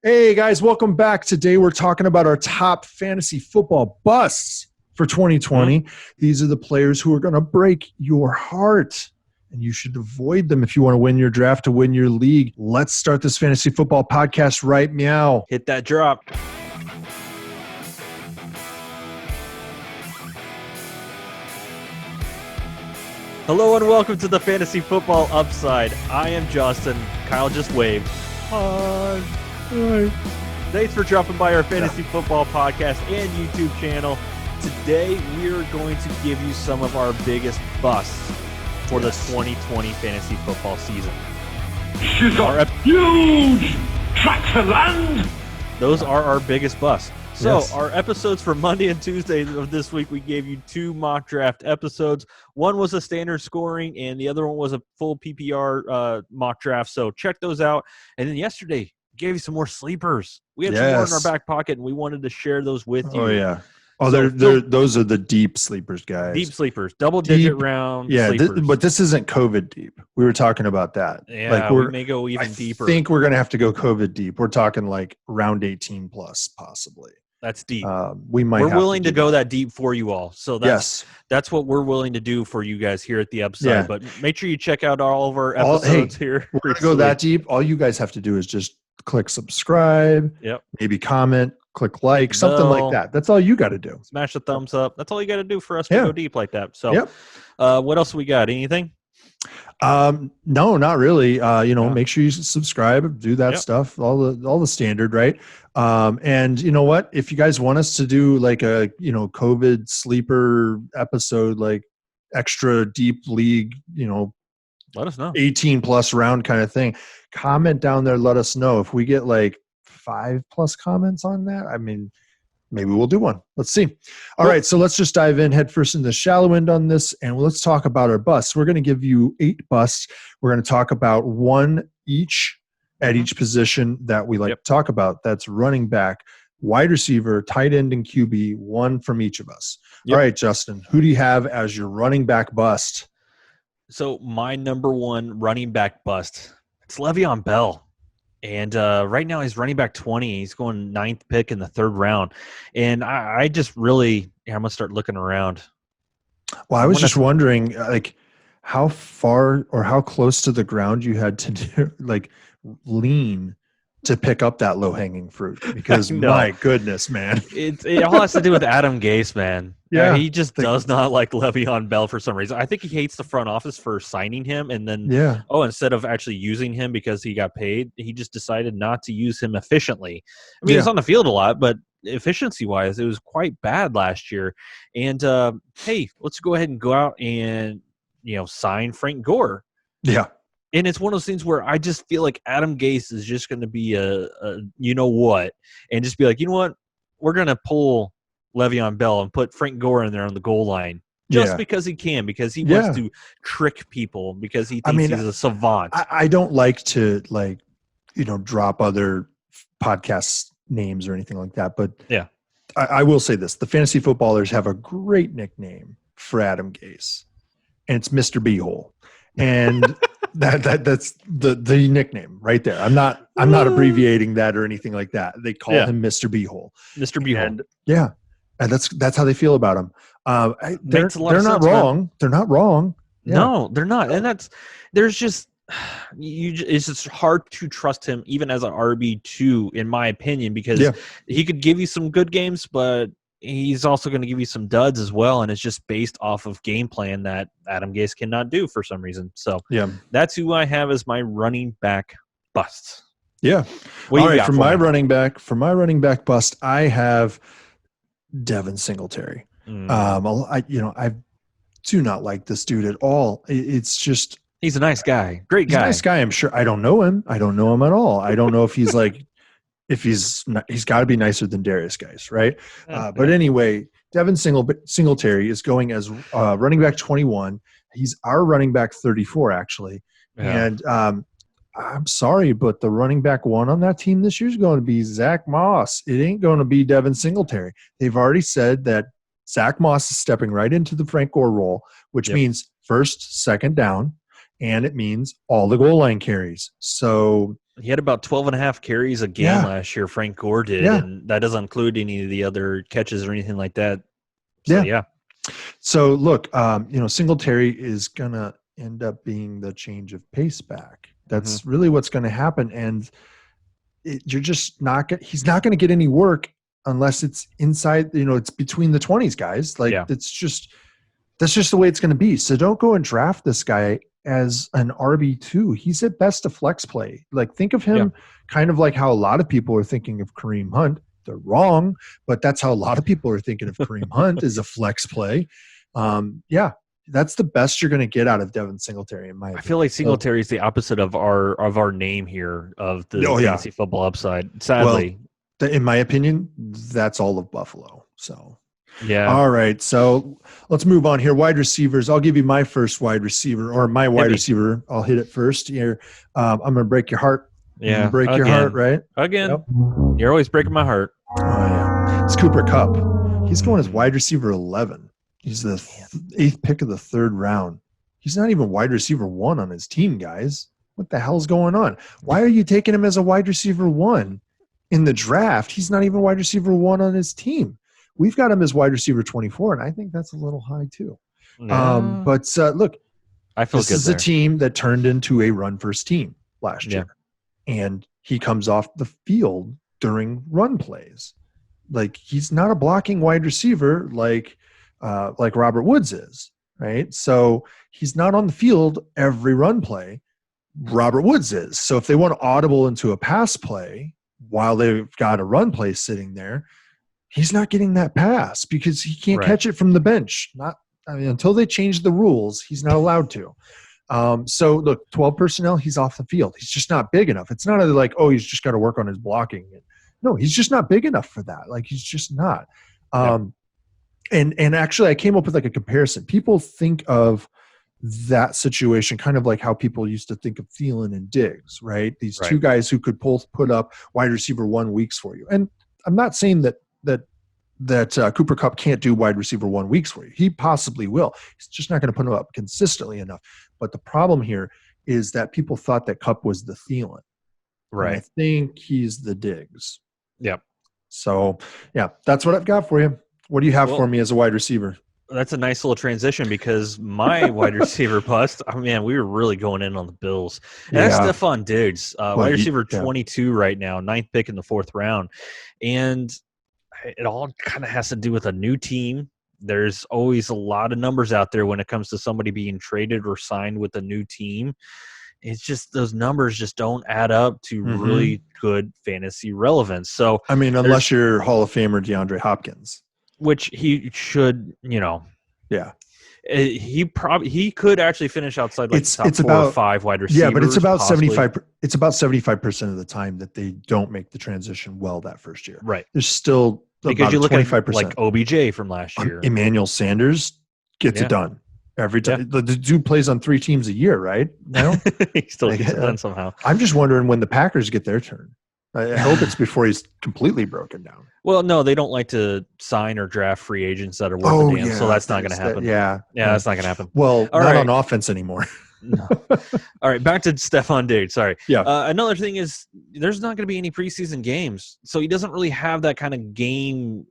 Hey guys, welcome back. Today we're talking about our top fantasy football busts for 2020. These are the players who are going to break your heart, and you should avoid them if you want to win your draft, to win your league. Let's start this fantasy football podcast right meow. Hit that drop. Hello and welcome to the Fantasy Football Upside. I am Justin. Kyle just waved. Hi. Thanks for dropping by our Fantasy Football Podcast and YouTube channel. Today we are going to give you some of our biggest busts for the 2020 Fantasy Football season. She's got huge tracts of land. Those are our biggest busts. So our episodes for Monday and Tuesday of this week, we gave you 2 mock draft episodes. One was a standard scoring, and the other one was a full PPR mock draft. So check those out. And then yesterday, we gave you some more sleepers. We had some more in our back pocket, and we wanted to share those with you. Oh, yeah. Oh, so those are the deep sleepers, guys. Deep sleepers, double-digit round sleepers. But this isn't COVID deep. We were talking about that. Yeah, we may go even deeper. I think we're going to have to go COVID deep. We're talking like round 18 plus, possibly. That's deep. We're willing to go that deep for you all. So that's what we're willing to do for you guys here at the Upside. Yeah. But make sure you check out all of our episodes here. We're going to go that deep. All you guys have to do is just click subscribe, maybe comment, click like, something like that. That's all you got to do. Smash the thumbs up. That's all you got to do for us to go deep like that. So what else we got? Anything? No, not really. Make sure you subscribe, do that stuff, all the standard, right? And you know what? If you guys want us to do like a, COVID sleeper episode, like extra deep league, let us know. 18 plus round kind of thing. Comment down there. Let us know. If we get like 5+ comments on that, I mean, maybe we'll do one. Let's see. All right, so let's just dive in headfirst in the shallow end on this, and let's talk about our busts. We're going to give you 8 busts. We're going to talk about 1 each at each position that we like to talk about. That's running back, wide receiver, tight end, and QB, 1 from each of us. All right, Justin, who do you have as your running back bust? So my number 1 running back bust, it's Le'Veon Bell. And right now he's running back 20. He's going 9th pick in the 3rd round. And I just really, I'm going to start looking around. Well, I was just wondering, like, how far or how close to the ground you had to do, like, lean to pick up that low-hanging fruit. Because, my goodness, man. It all has to do with Adam Gase, man. Yeah, he just does not like Le'Veon Bell for some reason. I think he hates the front office for signing him, and then instead of actually using him because he got paid, he just decided not to use him efficiently. I mean, he's on the field a lot, but efficiency-wise, it was quite bad last year. And hey, let's go ahead and go out and sign Frank Gore. Yeah. And it's one of those things where I just feel like Adam Gase is just going to be a and just be like, you know what, we're going to pull Le'Veon Bell and put Frank Gore in there on the goal line just because he can, because he wants to trick people, because he thinks he's a savant. I don't like to drop other podcast names or anything like that, but I will say this: the fantasy footballers have a great nickname for Adam Gase, and it's Mr. Beehole, and that's the nickname right there. I'm not abbreviating that or anything like that. They call him Mr. Beehole. Mr. Beehole. And that's how they feel about him. They're not wrong. Man. They're not wrong. Yeah. No, they're not. And it's just hard to trust him even as an RB2, in my opinion, because he could give you some good games, but he's also going to give you some duds as well. And it's just based off of game plan that Adam Gase cannot do for some reason. So that's who I have as my running back bust. Yeah. All right. For my running back bust, I have Devin Singletary. I do not like this dude at all. It's just, he's a nice guy, great guy. He's a nice guy. I'm sure. I don't know him. I don't know him at all. I don't know if he's like, he's got to be nicer than Darius guys, right? But anyway, Devin Singletary is going as running back 21. He's our running back 34, actually. And I'm sorry, but the running back 1 on that team this year is going to be Zach Moss. It ain't going to be Devin Singletary. They've already said that Zach Moss is stepping right into the Frank Gore role, which means first, second down, and it means all the goal line carries. So He had about 12.5 carries a game last year. Frank Gore did, and that doesn't include any of the other catches or anything like that. So, yeah. So look, Singletary is gonna end up being the change of pace back. That's really what's going to happen, and you're just not. He's not going to get any work unless it's inside. It's between the 20s, guys. That's just the way it's going to be. So don't go and draft this guy as an RB2. He's at best a flex play. Think of him kind of like how a lot of people are thinking of Kareem Hunt. They're wrong, but that's how a lot of people are thinking of Kareem Hunt as a flex play. That's the best you're going to get out of Devin Singletary, in my opinion. I feel like Singletary is the opposite of our name here of the fantasy football upside. Sadly, in my opinion, that's all of Buffalo. So, yeah. All right, so let's move on here. Wide receivers. I'll give you my first wide receiver, or my wide receiver. I'll hit it first here. I'm going to break your heart. Yeah, break your heart, right? Again, You're always breaking my heart. Oh yeah, it's Cooper Kupp. He's going as wide receiver 11. He's the 8th pick of the 3rd round. He's not even wide receiver 1 on his team, guys. What the hell's going on? Why are you taking him as a wide receiver 1 in the draft? He's not even wide receiver 1 on his team. We've got him as wide receiver 24, and I think that's a little high too. But look, I feel this is a team that turned into a run-first team last year. And he comes off the field during run plays. He's not a blocking wide receiver like Robert Woods is, right? So he's not on the field every run play. Robert Woods is. So if they want to audible into a pass play while they've got a run play sitting there, he's not getting that pass because he can't catch it from the bench. Until they change the rules, he's not allowed to. So look, 12 personnel, he's off the field. He's just not big enough. It's not he's just got to work on his blocking. No, he's just not big enough for that. He's just not. And actually I came up with a comparison. People think of that situation kind of like how people used to think of Thielen and Diggs, right? These two guys who could both put up wide receiver 1 weeks for you. And I'm not saying that Cooper Kupp can't do wide receiver 1 weeks for you. He possibly will. He's just not going to put them up consistently enough. But the problem here is that people thought that Kupp was the Thielen. Right. And I think he's the Diggs. Yep. So, that's what I've got for you. What do you have for me as a wide receiver? That's a nice little transition because my wide receiver bust, we were really going in on the Bills. And that's Stefon Diggs, wide receiver 22 right now, 9th pick in the 4th round. And it all kind of has to do with a new team. There's always a lot of numbers out there when it comes to somebody being traded or signed with a new team. It's just those numbers just don't add up to really good fantasy relevance. So unless you're Hall of Famer DeAndre Hopkins, which he should, he could actually finish outside top 4 or 5 wide receivers. Yeah, but it's about possibly. 75. It's about 75% of the time that they don't make the transition well that first year. Right. There's still because you look 25%. At OBJ from last year. Emmanuel Sanders gets it done every time. Yeah. The dude plays on 3 teams a year, right? Now he still gets it done somehow. I'm just wondering when the Packers get their turn. I hope it's before he's completely broken down. Well, no, they don't like to sign or draft free agents that are worth a damn, so that's not going to happen. That's not going to happen. Well, not on offense anymore. No. All right, back to Stefon Diggs. Sorry. Yeah. Another thing is there's not going to be any preseason games, so he doesn't really have that kind of game,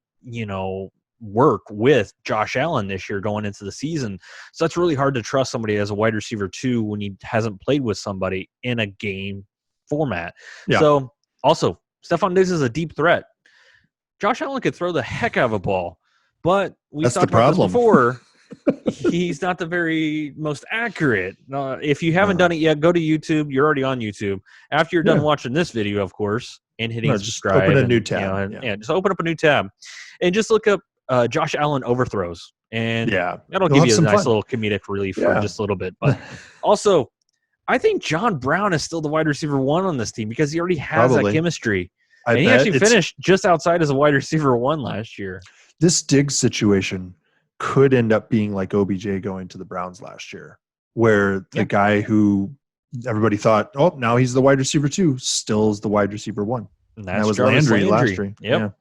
work with Josh Allen this year going into the season. So that's really hard to trust somebody as a wide receiver 2 when he hasn't played with somebody in a game format. Yeah. So also, Stefon Diggs is a deep threat. Josh Allen could throw the heck out of a ball, but we've talked about this before. He's not the very most accurate. If you haven't done it yet, go to YouTube. You're already on YouTube. After you're done watching this video, of course, and hitting subscribe. Just open a new tab. Just open up a new tab. And just look up Josh Allen overthrows. And that'll give you a nice little comedic relief for just a little bit. But also, I think John Brown is still the wide receiver 1 on this team because he already has that chemistry. And he actually finished just outside as a wide receiver 1 last year. This Diggs situation could end up being like OBJ going to the Browns last year, where the guy who everybody thought, now he's the wide receiver 2, still is the wide receiver 1. And that was Landry last year. Yep.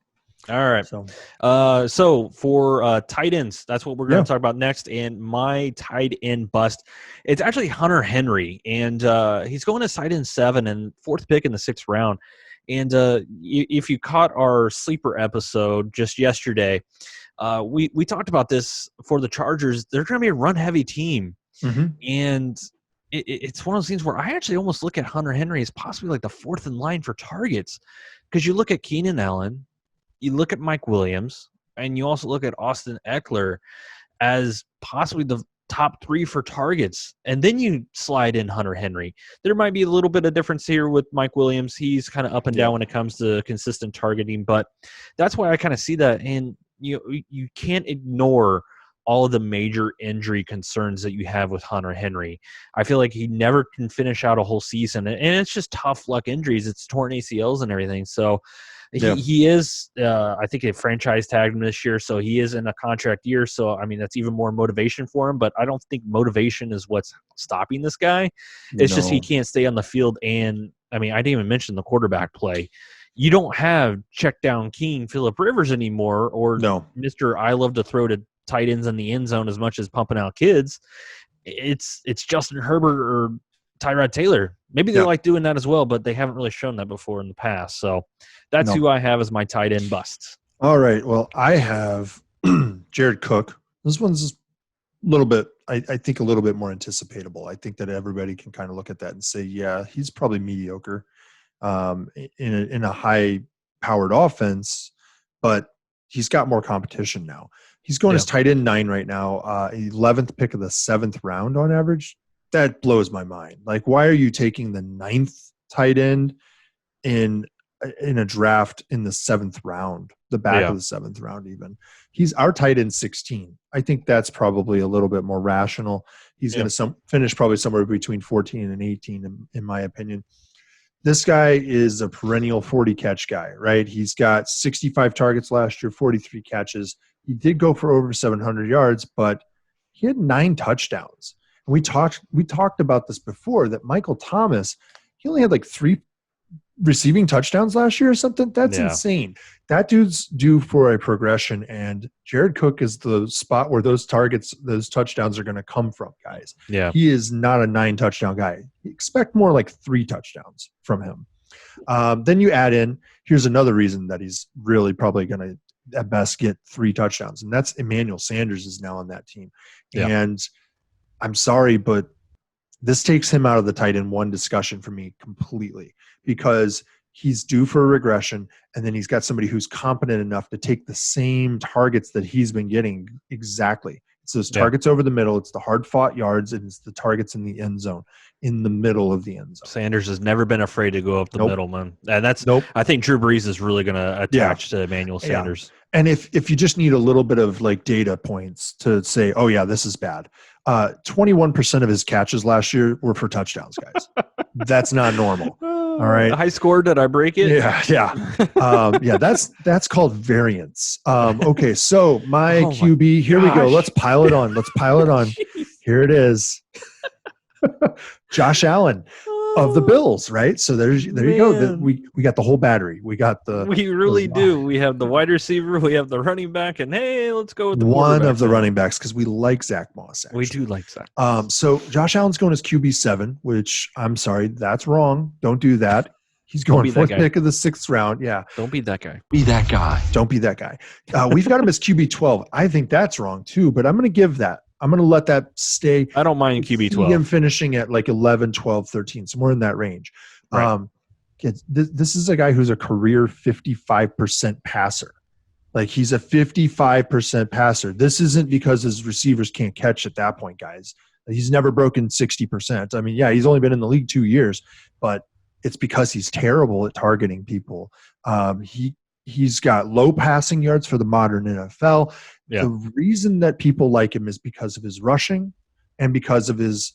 All right. So for tight ends, that's what we're going to talk about next. And my tight end bust, it's actually Hunter Henry. And he's going to tight end 7 and 4th pick in the 6th round. And if you caught our sleeper episode just yesterday, we talked about this for the Chargers. They're going to be a run-heavy team. Mm-hmm. And it's one of those things where I actually almost look at Hunter Henry as possibly like the 4th in line for targets. Because you look at Keenan Allen, you look at Mike Williams, and you also look at Austin Eckler as possibly the top 3 for targets. And then you slide in Hunter Henry. There might be a little bit of difference here with Mike Williams. He's kind of up and down when it comes to consistent targeting. But that's why I kind of see that. And you can't ignore all of the major injury concerns that you have with Hunter Henry. I feel like he never can finish out a whole season. And it's just tough luck injuries. It's torn ACLs and everything. So he is, I think they franchise tagged him this year, so he is in a contract year. So, I mean, that's even more motivation for him. But I don't think motivation is what's stopping this guy. It's just he can't stay on the field. And, I mean, I didn't even mention the quarterback play. You don't have check down King Phillip Rivers anymore, or Mr. I love to throw to tight ends in the end zone as much as pumping out kids. It's Justin Herbert or Tyrod Taylor. Maybe they like doing that as well, but they haven't really shown that before in the past. So that's who I have as my tight end bust. All right. Well, I have Jared Cook. This one's a little bit, I think, a little bit more anticipatable. I think that everybody can kind of look at that and say, yeah, he's probably mediocre in a high-powered offense, but he's got more competition now. He's going as tight end 9 right now, 11th pick of the 7th round on average. That blows my mind. Like, why are you taking the 9th tight end in a draft in the 7th round, the back of the 7th round even? He's our tight end 16. I think that's probably a little bit more rational. He's going to finish probably somewhere between 14 and 18 in my opinion. This guy is a perennial 40-catch guy, right? He's got 65 targets last year, 43 catches. He did go for over 700 yards, but he had 9 touchdowns. And we talked about this before, that Michael Thomas, he only had like 3 receiving touchdowns last year or something. That's insane. That dude's due for a progression, and Jared Cook is the spot where those touchdowns are going to come from, guys. Yeah. He is not a 9-touchdown guy. Expect more like 3 touchdowns from him. Then you add in, here's another reason that he's really probably going to at best get 3 touchdowns, and that's Emmanuel Sanders is now on that team. Yeah. And I'm sorry, but this takes him out of the tight end 1 discussion for me completely, because he's due for a regression, and then he's got somebody who's competent enough to take the same targets that he's been getting exactly. It's those targets over the middle. It's the hard-fought yards, and it's the targets in the end zone, in the middle of the end zone. Sanders has never been afraid to go up the middle, man. And that's I think Drew Brees is really going to attach to Emmanuel Sanders. Yeah. And if you just need a little bit of like data points to say, oh yeah, this is bad. 21% of his catches last year were for touchdowns, guys. That's not normal. All right. High score. Did I break it? Yeah. That's called variance. Okay. So my QB, here we go. Let's pile it on. Here it is. Josh Allen of the Bills, right? So there you go. We got the whole battery. We really do. We have the wide receiver, we have the running back, and hey, let's go with the one of the running backs, because we like Zach Moss. Actually. We do like Zach. So Josh Allen's going as QB7, which I'm sorry, that's wrong. Don't do that. He's going 4th pick of the 6th round. Yeah. Don't be that guy. Be that guy. Don't be that guy. We've got him as QB12. I think that's wrong too, but I'm going to give that. I'm going to let that stay. I don't mind QB12. Him finishing at like 11, 12, 13, somewhere in that range. Right. This is a guy who's a career 55% passer. Like, he's a 55% passer. This isn't because his receivers can't catch at that point, guys. He's never broken 60%. I mean, yeah, he's only been in the league 2 years, but it's because he's terrible at targeting people. He's got low passing yards for the modern NFL. Yeah. The reason that people like him is because of his rushing and because of his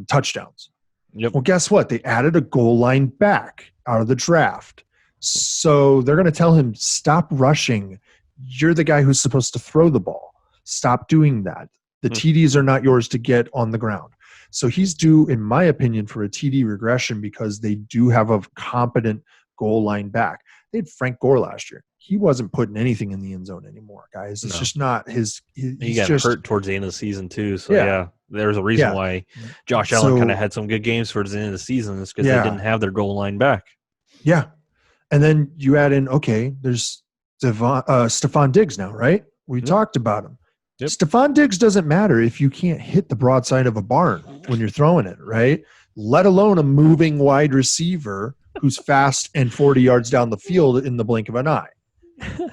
touchdowns. Yep. Well, guess what? They added a goal line back out of the draft. So they're going to tell him, stop rushing. You're the guy who's supposed to throw the ball. Stop doing that. The TDs are not yours to get on the ground. So he's due, in my opinion, for a TD regression, because they do have a competent goal line back. They had Frank Gore last year. he wasn't putting anything in the end zone anymore, guys. It's just not his. He got hurt towards the end of the season too. So there's a reason why Josh Allen kind of had some good games towards the end of the season. It's because they didn't have their goal line back. Yeah, and then you add in there's Stefon Diggs now, right? We talked about him. Yep. Stefon Diggs doesn't matter if you can't hit the broadside of a barn when you're throwing it, right? Let alone a moving wide receiver who's fast and 40 yards down the field in the blink of an eye,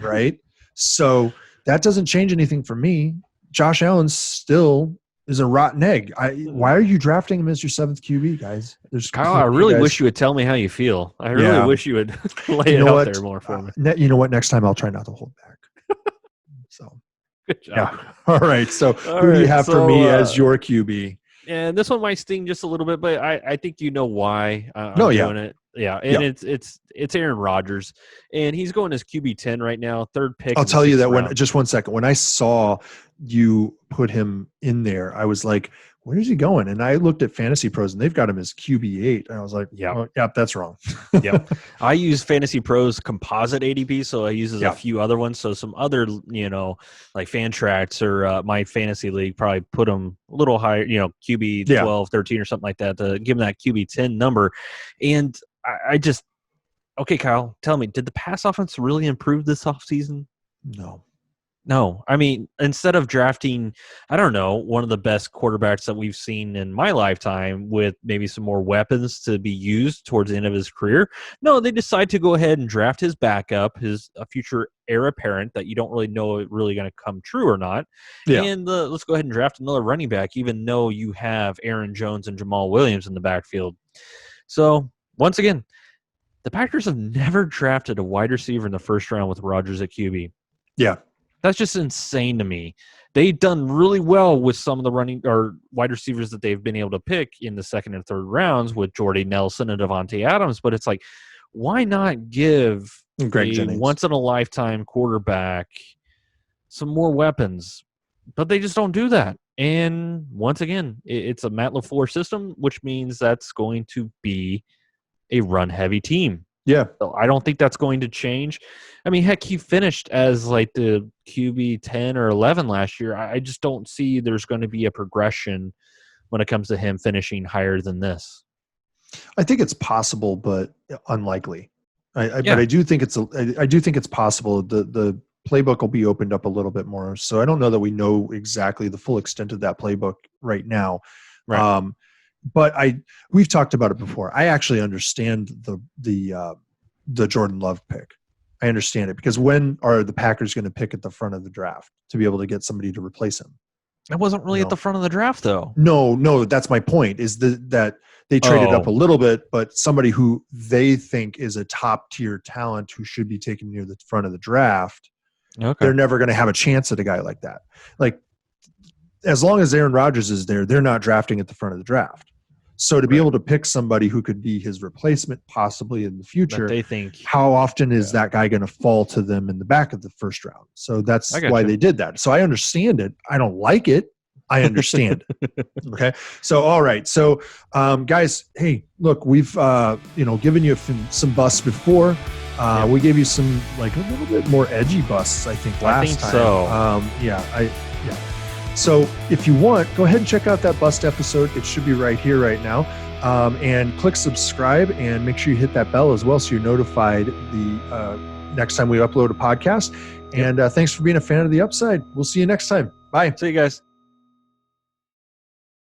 right? So that doesn't change anything for me. Josh Allen still is a rotten egg. Why are you drafting him as your 7th QB, guys? Kyle, I really wish you would tell me how you feel. I really wish you would lay it out there more for me. You know what? Next time I'll try not to hold back. So, good job. Yeah. All right. So who do you have for me as your QB? And this one might sting just a little bit, but I think you know why I'm doing it. Yeah, and it's Aaron Rodgers, and he's going as QB 10 right now, 3rd pick. I'll tell you that just 1 second. When I saw you put him in there, I was like, where is he going? And I looked at Fantasy Pros, and they've got him as QB 8. And I was like, that's wrong. Yep. I use Fantasy Pros composite ADP, so I use a few other ones. So some other, like Fantrax or my fantasy league probably put him a little higher, QB 12, 13 or something like that to give him that QB 10 number. And I just – okay, Kyle, tell me, did the pass offense really improve this offseason? No. I mean, instead of drafting, I don't know, one of the best quarterbacks that we've seen in my lifetime with maybe some more weapons to be used towards the end of his career, no, they decide to go ahead and draft his backup, a future heir apparent that you don't really know if really going to come true or not. Yeah. And let's go ahead and draft another running back, even though you have Aaron Jones and Jamal Williams in the backfield. So, once again, the Packers have never drafted a wide receiver in the first round with Rodgers at QB. Yeah. That's just insane to me. They've done really well with some of the running or wide receivers that they've been able to pick in the 2nd and 3rd rounds with Jordy Nelson and Devontae Adams. But it's like, why not give a once-in-a-lifetime quarterback some more weapons? But they just don't do that. And once again, it's a Matt LaFleur system, which means that's going to be a run-heavy team. Yeah. So I don't think that's going to change. I mean, heck, he finished as like the QB 10 or 11 last year. I just don't see there's going to be a progression when it comes to him finishing higher than this. I think it's possible, but unlikely. But I do think it's possible. The playbook will be opened up a little bit more. So I don't know that we know exactly the full extent of that playbook right now. Right. But we've talked about it before. I actually understand the Jordan Love pick. I understand it because when are the Packers going to pick at the front of the draft to be able to get somebody to replace him? It wasn't really at the front of the draft, though. No, that's my point. Is that they traded up a little bit, but somebody who they think is a top tier talent who should be taken near the front of the draft. Okay. They're never going to have a chance at a guy like that. Like as long as Aaron Rodgers is there, they're not drafting at the front of the draft. So to be able to pick somebody who could be his replacement possibly in the future, they think, how often is that guy going to fall to them in the back of the first round? So that's why they did that. So I understand it. I don't like it. I understand. Okay. So, all right. So, guys, hey, look, we've, given you some busts before. We gave you some, like a little bit more edgy busts, I think, last time. So. So if you want, go ahead and check out that bust episode. It should be right here, right now. And click subscribe and make sure you hit that bell as well so you're notified the next time we upload a podcast. And thanks for being a fan of The Upside. We'll see you next time. Bye. See you guys.